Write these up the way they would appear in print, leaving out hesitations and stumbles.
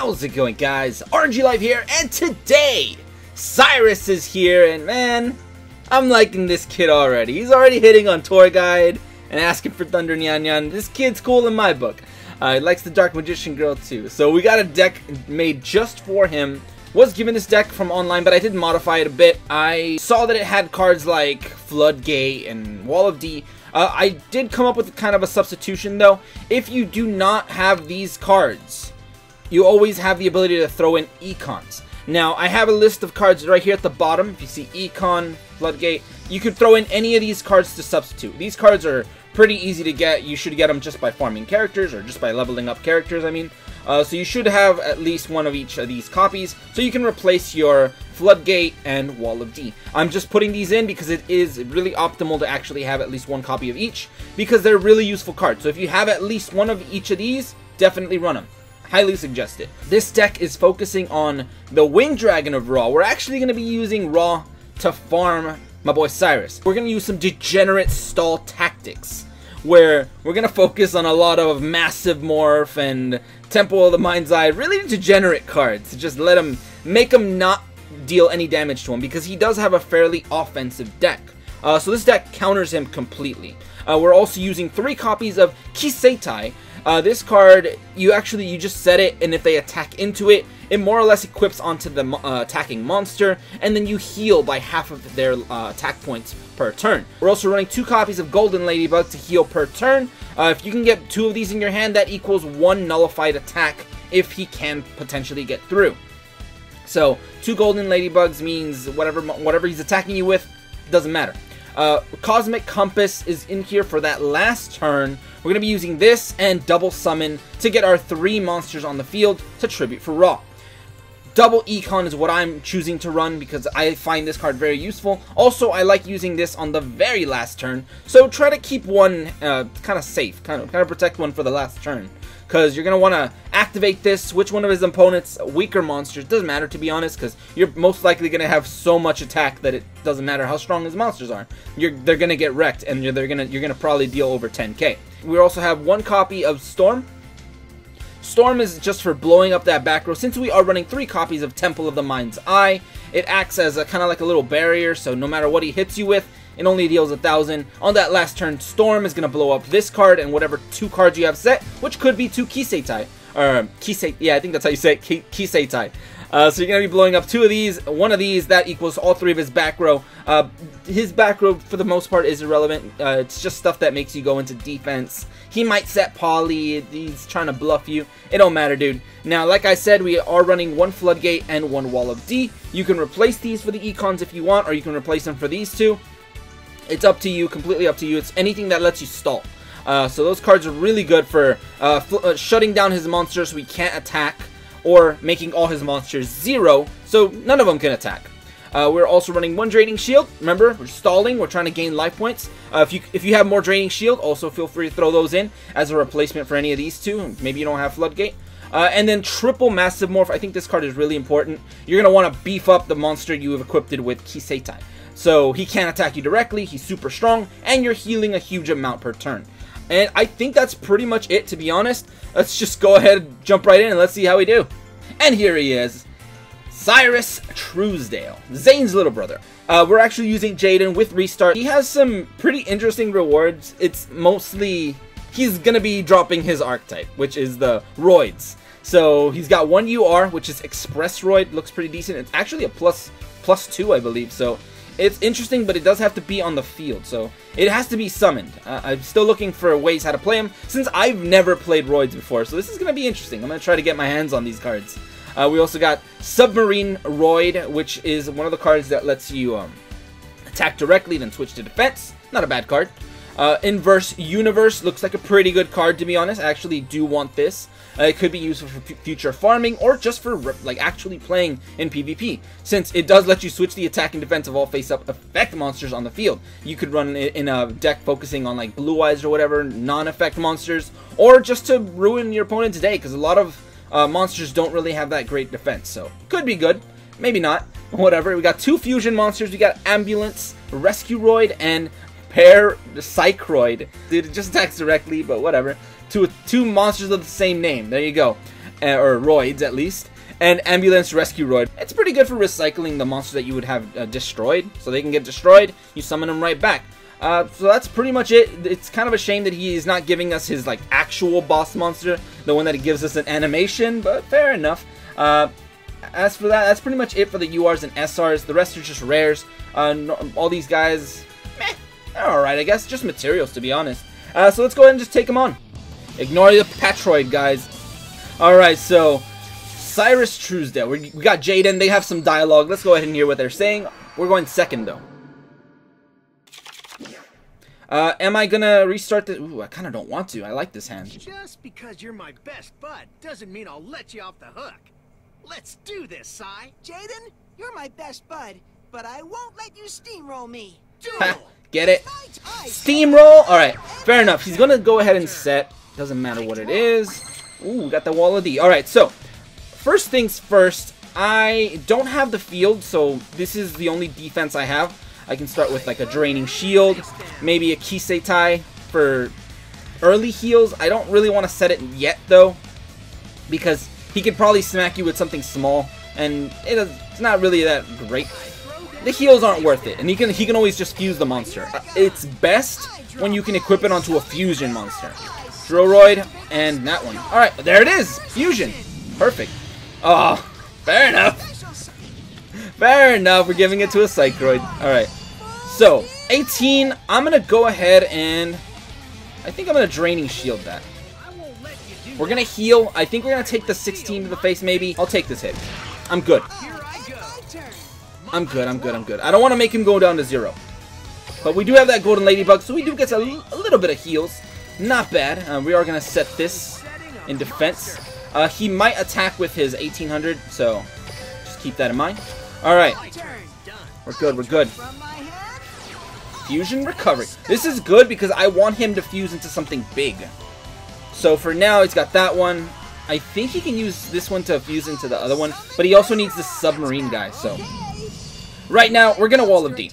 How's it going, guys? aRenG Live here, and today Syrus is here, and man, I'm liking this kid already. He's already hitting on tour guide and asking for Thunder Nyan Nyan. This kid's cool in my book. He likes the Dark Magician girl too. So we got a deck made just for him. Was given this deck from online, but I did modify it a bit. I saw that it had cards like Floodgate and Wall of D. I did come up with kind of a substitution though. If you do not have these cards, you always have the ability to throw in econs. Now, I have a list of cards right here at the bottom. If you see Econ, Floodgate, you could throw in any of these cards to substitute. These cards are pretty easy to get. You should get them just by farming characters or just by leveling up characters, I mean. So you should have at least one of each of these copies, so you can replace your Floodgate and Wall of D. I'm just putting these in because it is really optimal to actually have at least one copy of each, because they're really useful cards. So if you have at least one of each of these, definitely run them. Highly suggest it. This deck is focusing on the Winged Dragon of Ra. We're actually going to be using Ra to farm my boy Syrus. We're going to use some degenerate stall tactics, where we're going to focus on a lot of Massive Morph and Temple of the Mind's Eye, really degenerate cards, to just let him, make him not deal any damage to him, because he does have a fairly offensive deck. So this deck counters him completely. We're also using 3 copies of Kiseitai. This card, you just set it, and if they attack into it, it more or less equips onto the attacking monster, and then you heal by half of their attack points per turn. We're also running 2 copies of Golden Ladybug to heal per turn. If you can get 2 of these in your hand, that equals 1 nullified attack if he can potentially get through. So 2 Golden Ladybugs means whatever he's attacking you with, doesn't matter. Cosmic Compass is in here for that last turn. We're going to be using this and Double Summon to get our 3 monsters on the field to tribute for Ra. Double Econ is what I'm choosing to run because I find this card very useful. Also, I like using this on the very last turn, so try to keep one kind of safe, kind of protect one for the last turn, because you're going to want to activate this, switch one of his opponent's weaker monsters. Doesn't matter, to be honest, because you're most likely going to have so much attack that it doesn't matter how strong his monsters are. They're going to get wrecked, and you're going to probably deal over 10k. We also have 1 copy of Storm. Storm is just for blowing up that back row. Since we are running 3 copies of Temple of the Mind's Eye, it acts as a kind of like a little barrier, so no matter what he hits you with, it only deals 1,000. On that last turn, Storm is going to blow up this card and whatever 2 cards you have set, which could be 2 Kiseitai. Yeah, I think that's how you say it, Kiseitai. So you're going to be blowing up 2 of these, 1 of these, that equals all 3 of his back row. His back row, for the most part, is irrelevant. It's just stuff that makes you go into defense. He might set Poly, he's trying to bluff you. It don't matter, dude. Now, like I said, we are running 1 Floodgate and 1 Wall of D. You can replace these for the Econs if you want, or you can replace them for these 2. It's up to you, completely up to you. It's anything that lets you stall. So those cards are really good for shutting down his monsters so he can't attack, or making all his monsters 0, so none of them can attack. We're also running 1 Draining Shield. Remember, we're stalling, we're trying to gain life points. If you have more Draining Shield, also feel free to throw those in as a replacement for any of these 2. Maybe you don't have Floodgate. And then triple Massive Morph. I think this card is really important. You're going to want to beef up the monster you have equipped it with Kiseitai. So he can't attack you directly, he's super strong, and you're healing a huge amount per turn. And I think that's pretty much it, to be honest. Let's just go ahead and jump right in and let's see how we do. And here he is, Syrus Trusedale, Zane's little brother. We're actually using Jaden with Restart. He has some pretty interesting rewards. It's mostly, he's going to be dropping his archetype, which is the roids. So he's got 1 UR, which is Express Roid, looks pretty decent. It's actually a plus 2, I believe, so it's interesting, but it does have to be on the field, so it has to be summoned. I'm still looking for ways how to play him, since I've never played roids before, so this is going to be interesting. I'm going to try to get my hands on these cards. We also got Submarine Roid, which is one of the cards that lets you attack directly, then switch to defense. Not a bad card. Inverse Universe looks like a pretty good card, to be honest. I actually do want this. It could be useful for future farming, or just for like actually playing in PvP, since it does let you switch the attack and defense of all face-up effect monsters on the field. You could run it in a deck focusing on like Blue Eyes or whatever, non-effect monsters, or just to ruin your opponent's day, because a lot of monsters don't really have that great defense, so could be good, maybe not, whatever. We got 2 fusion monsters. We got Ambulance, Rescue Roid, and Psychroid. Dude, it just attacks directly, but whatever. Two monsters of the same name. There you go. or roids at least, and ambulance rescue roid. It's pretty good for recycling the monsters that you would have destroyed, so they can get destroyed, you summon them right back. So that's pretty much it. It's kind of a shame that he is not giving us his like actual boss monster, the one that he gives us an animation, but fair enough. As for that, that's pretty much it for the URs and SRs. The rest are just rares. All these guys, meh, they're alright, I guess. Just materials, to be honest. So let's go ahead and just take them on. Ignore the Patroid, guys. Alright, so Syrus Trusedale. We got Jaden. They have some dialogue. Let's go ahead and hear what they're saying. We're going second, though. Am I gonna restart the... Ooh, I kind of don't want to. I like this hand. Just because you're my best bud doesn't mean I'll let you off the hook. Let's do this, Cy. Jaden, you're my best bud, but I won't let you steamroll me. Ha, get it? Steamroll? Alright, fair enough. He's gonna go ahead and set. Doesn't matter what it is. Ooh, we got the Wall of D. Alright, so, first things first, I don't have the field, so this is the only defense I have. I can start with like a Draining Shield, maybe a Kiseitai for early heals. I don't really want to set it yet, though, because he could probably smack you with something small, and it's not really that great. The heals aren't worth it, and he can always just fuse the monster. It's best when you can equip it onto a fusion monster. Droroid, and that one. Alright, there it is! Fusion! Perfect. Oh, fair enough. Fair enough, we're giving it to a Psychroid. Alright, so, 18, I'm going to go ahead and... I think I'm going to Draining Shield that. We're going to heal. I think we're going to take the 16 to the face, maybe. I'll take this hit. I'm good. I'm good. I don't want to make him go down to 0. But we do have that Golden Ladybug, so we do get a little bit of heals. Not bad. We are going to set this in defense. He might attack with his 1800, so just keep that in mind. Alright. We're good. Fusion recovery. This is good because I want him to fuse into something big. So for now, he's got that one. I think he can use this one to fuse into the other one, but he also needs the submarine guy, so. Right now, we're gonna Wall of D.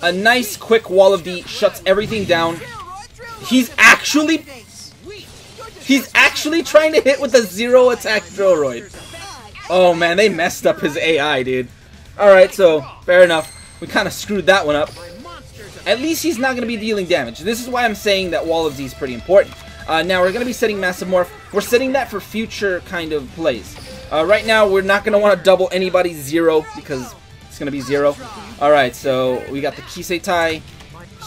A nice, quick Wall of D shuts everything down. He's actually trying to hit with a 0 attack Droroid. Oh man, they messed up his AI, dude. Alright, so, fair enough. We kind of screwed that one up. At least he's not going to be dealing damage. This is why I'm saying that Wall of D is pretty important. Now, we're going to be setting Massive Morph. We're setting that for future kind of plays. Right now, we're not going to want to double anybody's 0 because it's going to be 0. Alright, so we got the Kiseitai.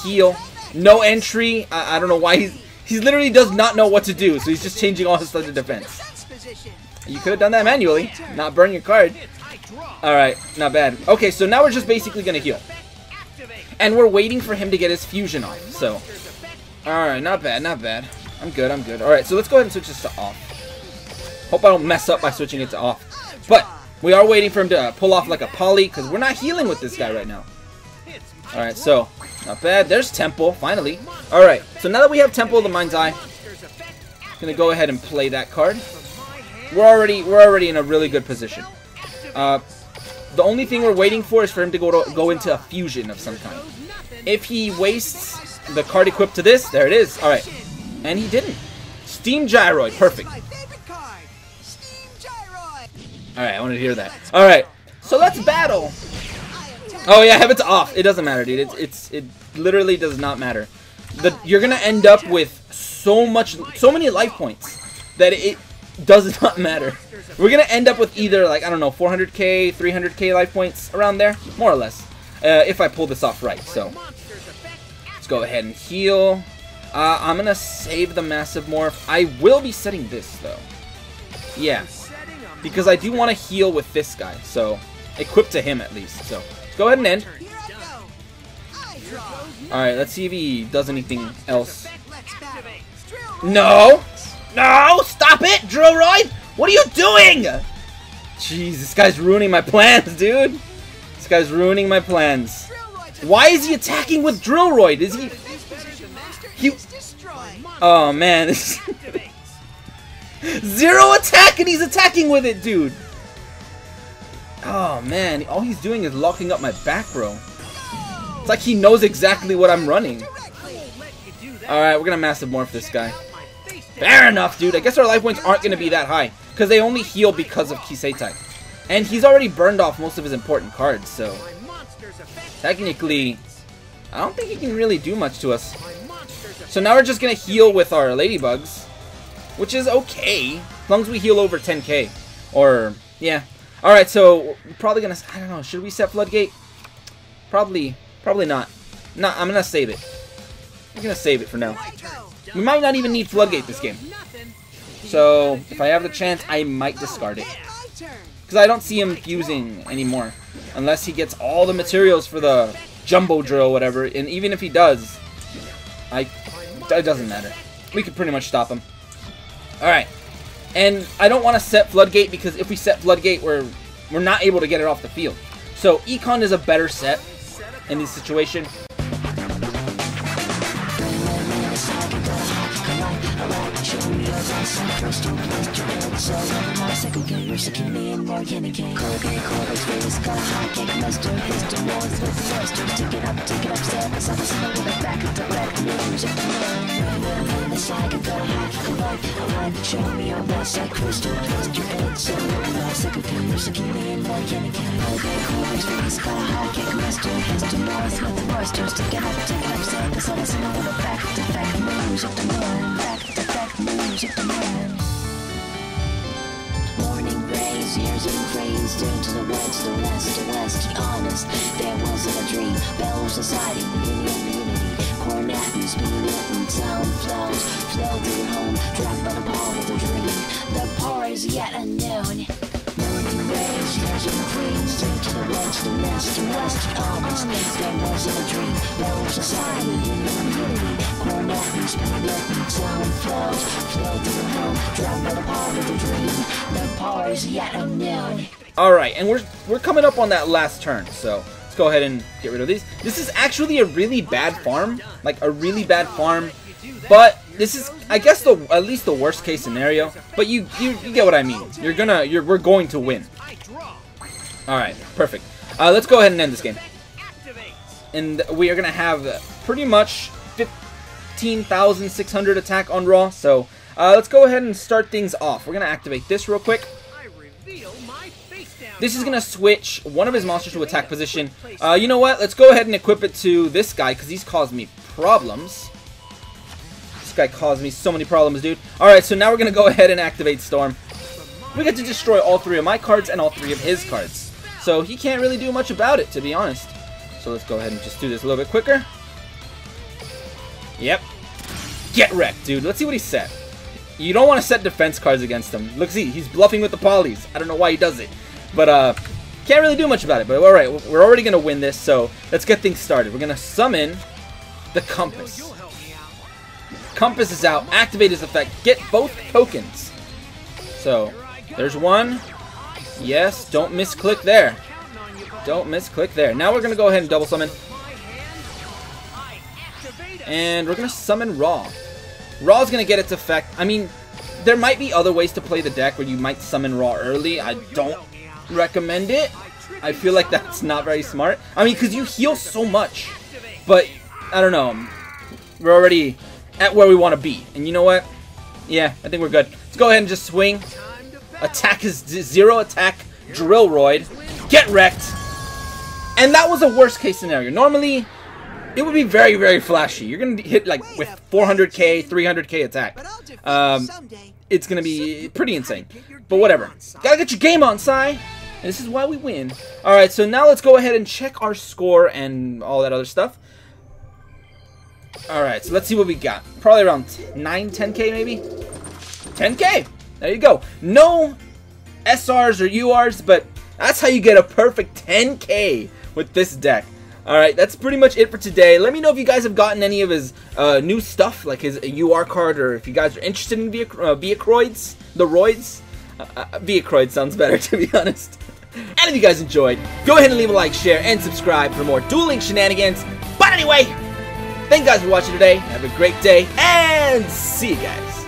Heal. No entry. I don't know why he literally does not know what to do, so he's just changing all his stuff to defense. You could have done that manually. Not burn your card. Alright, not bad. Okay, so now we're just basically going to heal. And we're waiting for him to get his fusion off, so. Alright, not bad. I'm good. Alright, so let's go ahead and switch this to off. Hope I don't mess up by switching it to off. But, we are waiting for him to pull off like a poly, because we're not healing with this guy right now. Alright, so, not bad. There's Temple, finally. Alright, so now that we have Temple of the Mind's Eye, I'm going to go ahead and play that card. We're already in a really good position. The only thing we're waiting for is for him to go into a fusion of some kind. If he wastes the card equipped to this, there it is. Alright. And he didn't. Steam Gyroid. Perfect. Alright, I wanted to hear that. Alright. So let's battle. Oh yeah, have it to off. It doesn't matter, dude. It literally does not matter. You're gonna end up with so many life points that it does not matter. We're gonna end up with either, like, I don't know, 400k, 300k life points, around there, more or less, if I pull this off right. So let's go ahead and heal. I'm gonna save the Massive Morph. I will be setting this though, yeah, because I do want to heal with this guy, so equip to him at least. So let's go ahead and end. Alright, let's see if he does anything else. No! No! Stop it, Droroid! What are you doing? Jeez, this guy's ruining my plans, dude. This guy's ruining my plans. Why is he attacking with Drillroid? Is he... Oh, man. This... 0 attack and he's attacking with it, dude. Oh, man. All he's doing is locking up my back row. It's like he knows exactly what I'm running. Alright, we're gonna Massive Morph this guy. Fair enough, dude. I guess our life points aren't going to be that high. because they only heal because of Kiseitai. And he's already burned off most of his important cards, so technically, I don't think he can really do much to us. So now we're just going to heal with our ladybugs, which is okay, as long as we heal over 10k. Or, yeah. Alright, so we're probably going to, I don't know, should we set Floodgate? Probably not. No, I'm going to save it. I'm going to save it for now. We might not even need Floodgate this game. So, if I have the chance, I might discard it. Because I don't see him fusing anymore. Unless he gets all the materials for the Jumbo Drill, whatever. And even if he does, it doesn't matter. We could pretty much stop him. Alright. And I don't want to set Floodgate, because if we set Floodgate, we're not able to get it off the field. So, Econ is a better set in this situation. Morning rays, years and cranes, turn to the west, the west, the west. Be honest, there wasn't a dream. Bell society, unity. Corn atmosphere, and sound flows, flow through home, dropped by the power of the dream. The power is yet unknown. Morning rays, years and cranes, turn to the west, the west, the west. Be honest, there wasn't a dream. Bell society, unity. Corn atmosphere, and sound flows, flow through home, dropped by the power of the dream. The power is yet unknown. Alright, and we're coming up on that last turn, so let's go ahead and get rid of these. This is actually a really bad farm, like a really bad farm, but this is, I guess, at least the worst case scenario. But you get what I mean. We're going to win. Alright, perfect. Let's go ahead and end this game. And we are gonna have pretty much 15,600 attack on Raw, so let's go ahead and start things off. We're gonna activate this real quick. This is going to switch one of his monsters to attack position. You know what? Let's go ahead and equip it to this guy, because he's caused me problems. This guy caused me so many problems, dude. Alright, so now we're going to go ahead and activate Storm. We get to destroy all 3 of my cards and all 3 of his cards. So he can't really do much about it, to be honest. So let's go ahead and just do this a little bit quicker. Yep. Get wrecked, dude. Let's see what he said. You don't want to set defense cards against him. Look, see, he's bluffing with the polys. I don't know why he does it. But, can't really do much about it. But, alright, we're already going to win this, so let's get things started. We're going to summon the Compass. Compass is out. Activate his effect. Get both tokens. So, there's one. Yes, don't misclick there. Don't misclick there. Now we're going to go ahead and double summon. And we're going to summon Raw. Raw's going to get its effect. I mean, there might be other ways to play the deck where you might summon Raw early. I don't recommend it. I feel like that's not very smart. I mean, because you heal so much. But, I don't know. We're already at where we want to be. And you know what? Yeah, I think we're good. Let's go ahead and just swing. Attack is 0 attack. Drill Roid. Get wrecked. And that was a worst case scenario. Normally, it would be very, very flashy. You're going to hit like with 400k, 300k attack. It's going to be pretty insane. But whatever. Gotta get your game on, Sai. And this is why we win. Alright, so now let's go ahead and check our score and all that other stuff. Alright, so let's see what we got. Probably around 9, 10k maybe? 10k! There you go. No SRs or URs, but that's how you get a perfect 10k with this deck. Alright, that's pretty much it for today. Let me know if you guys have gotten any of his new stuff, like his UR card, or if you guys are interested in Viacroids, the Roids. Viacroid sounds better, to be honest. And if you guys enjoyed, go ahead and leave a like, share, and subscribe for more dueling shenanigans. But anyway, thank you guys for watching today. Have a great day, and see you guys.